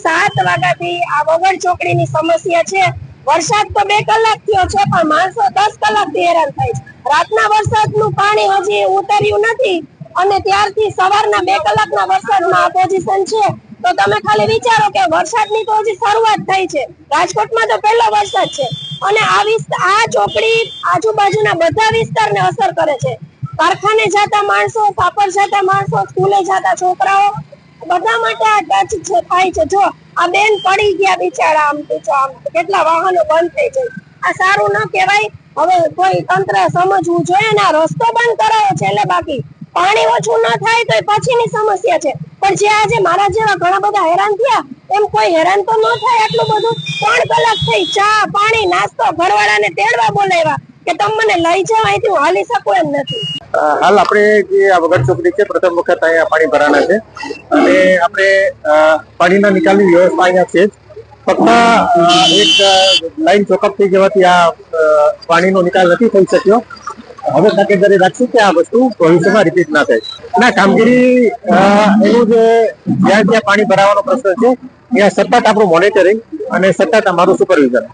7 વાગ્યાથી આ વગર ચોકડીની સમસ્યા છે। વરસાદ તો 2 કલાક થયો છે, પણ માણસો 10 કલાકથી હેરાન થાય છે। રાતના વરસાદનું પાણી હજી ઉતર્યું નથી અને ત્યારથી સવારના 2 કલાકના વરસાદમાં આ પોઝિશન છે। તો તમે ખાલી વિચારો કે વરસાદની તો હજી શરૂઆત થઈ છે। રાજકોટમાં તો પહેલો વરસાદ છે અને આ ચોકડી આજુબાજુના બધા વિસ્તારને અસર કરે છે। કારખાને જતા માણસો, કાપડ જતા માણસો, સ્કૂલે જતા છોકરાઓ બધા માટે આ ટચ છે થાય છે। જો આ બેન પડી ગયા બિચારા, આમ કેટલા વાહનો બંધ થઈ જાય, આ સારું ન કહેવાય। હવે કોઈ તંત્ર સમજવું જોઈએ ને, આ રસ્તો બંધ કરાયો છે એટલે બાકી પાણી ઓછું ન થાય તો પછીની સમસ્યા છે, પણ જે આજે મારા જેવા ઘણા બધા હેરાન થયા એમ કોઈ હેરાન તો ન થાય। આટલું બધું 3 કલાક થઈ, ચા પાણી નાસ્તો, ઘરવાળાને તેડવા બોલાવ્યા કે તમે મને લઈ જાઓ, અહીંથી હું હાલી શકું એમ નથી। હાલ આપણે જે આ વગર ચોકડી છે, પ્રથમ વખત અહીંયા પાણી ભરાના છે અને આપણે પાણીના નિકાલની વ્યવસ્થા અહીંયા છે। ફક્ત એક લાઈન ચોકઅપ થઈ જવાથી આ પાણીનો નિકાલ નથી થઈ શક્યો। હવે તકેદારી રાખશું કે આ વસ્તુ ભવિષ્યમાં રિપીટ ના થાય। ના કામગીરી એનું જે જ્યાં જ્યાં પાણી ભરાવાનો પ્રશ્ન છે ત્યાં સતત આપણું મોનિટરિંગ અને સતત અમારું સુપરવિઝન